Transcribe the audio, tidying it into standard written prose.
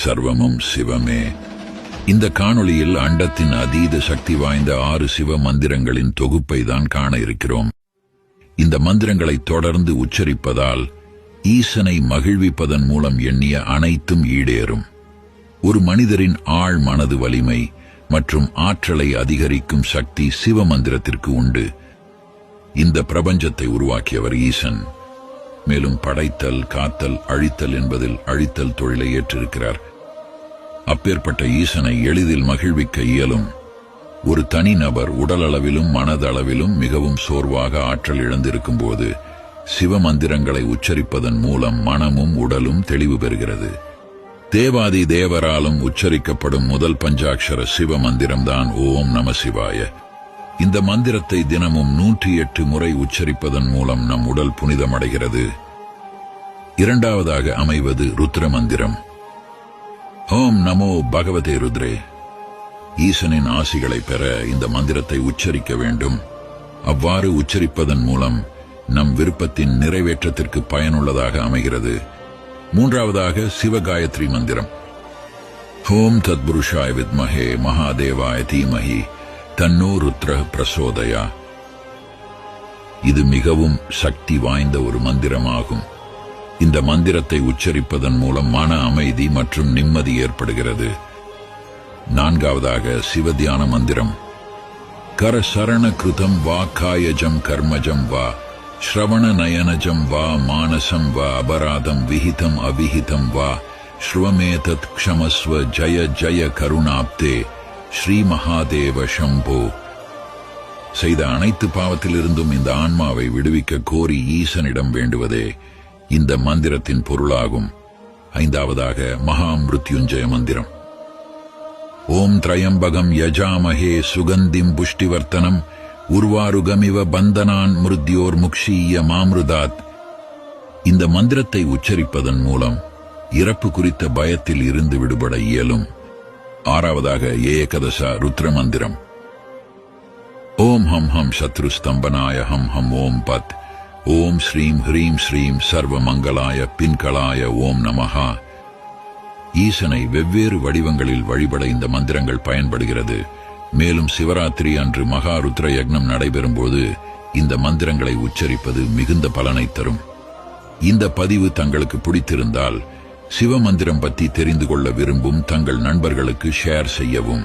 சர்வமும் சிவமே. இந்த காணொளியில் அண்டத்தின் அதீத சக்தி வாய்ந்த 6 சிவ மந்திரங்களின் தொகுப்பை தான் காண இருக்கிறோம். இந்த மந்திரங்களை தொடர்ந்து உச்சரிப்பதால் ஈசனை மகிழ்விப்பதன் மூலம் எண்ணிய அனைத்தும் ஈடேறும். ஒரு மனிதரின் ஆழ் மனது வலிமை மற்றும் ஆற்றலை அதிகரிக்கும் சக்தி சிவ மந்திரத்திற்கு உண்டு. இந்த பிரபஞ்சத்தை உருவாக்கியவர் ஈசன். மேலும் படைத்தல், காத்தல், அழித்தல் என்பதில் அழித்தல் தொழிலை ஏற்றிருக்கிறார். அப்பேற்பட்ட ஈசனை எளிதில் மகிழ்விக்க இயலும். ஒரு தனி நபர் உடலளவிலும் மனதளவிலும் மிகவும் சோர்வாக ஆற்றல் இழந்திருக்கும் போது சிவ மந்திரங்களை உச்சரிப்பதன் மூலம் மனமும் உடலும் தெளிவு பெறுகிறது. தேவாதி தேவராலும் உச்சரிக்கப்படும் முதல் பஞ்சாட்சர சிவ மந்திரம்தான் ஓம் நம சிவாய. இந்த மந்திரத்தை தினமும் 108 முறை உச்சரிப்பதன் மூலம் நம் உடல் புனிதமடைகிறது. இரண்டாவதாக அமைவது ருத்ர மந்திரம். ஓம் நமோ பகவதே ருத்ரே. ஈசனின் ஆசிகளை பெற இந்த மந்திரத்தை உச்சரிக்க வேண்டும். அவ்வாறு உச்சரிப்பதன் மூலம் நம் விருப்பத்தின் நிறைவேற்றத்திற்கு பயனுள்ளதாக அமைகிறது. மூன்றாவதாக சிவகாயத்ரி மந்திரம். ஓம் தத்புருஷாய வித்மஹே மகாதேவாய தீமஹி தன்னோ ருத்ர பிரசோதயா. இது மிகவும் சக்தி வாய்ந்த ஒரு மந்திரமாகும். இந்த மந்திரத்தை உச்சரிப்பதன் மூலம் மன அமைதி மற்றும் நிம்மதி ஏற்படுகிறது. நான்காவதாக சிவத்தியான மந்திரம். கர சரண கிருதம் வா காயஜம் கர்மஜம் வா ஸ்ரவண நயனஜம் வா மானசம் வா அபராதம் விஹிதம் அவிஹிதம் வா ஸ்ருவமேதத் க்ஷமஸ்வ ஜய ஜய கருணாப்தே ஸ்ரீ மகாதேவ சம்போ. செய்த அனைத்து பாவத்திலிருந்தும் இந்த ஆன்மாவை விடுவிக்க கோரி ஈசனிடம் வேண்டுவதே இந்த மந்திரத்தின் பொருளாகும். ஐந்தாவதாக மகா மிருத்யுஞ்சய மந்திரம். ஓம் திரயம்பகம் யஜாமஹே சுகந்திம் புஷ்டிவர்த்தனம் உர்வாருகமிவ பந்தனான் மிருத்யோர் முக்ஷீய மாமிருதாத். இந்த மந்திரத்தை உச்சரிப்பதன் மூலம் இறப்பு குறித்த பயத்தில் இருந்து விடுபட இயலும். ஆறாவதாக ஏகதச ருத்ர மந்திரம். ஓம் ஹம் ஹம் சத்ரு ஸ்தம்பனாய ஹம் ஹம் ஓம் பத். ஓம் ஸ்ரீம் ஹ்ரீம் ஸ்ரீம் சர்வ மங்களாய பின்களாய ஓம் நமஹா. ஈசனை வெவ்வேறு வடிவங்களில் வழிபட இந்த மந்திரங்கள் பயன்படுகிறது. மேலும் சிவராத்திரி அன்று மகா ருத்ர யக்னம் நடைபெறும் போது இந்த மந்திரங்களை உச்சரிப்பது மிகுந்த பலனை தரும். இந்த பதிவு தங்களுக்கு பிடித்திருந்தால் சிவ மந்திரம் பற்றி தெரிந்து கொள்ள விரும்பும் தங்கள் நண்பர்களுக்கு ஷேர் செய்யவும்.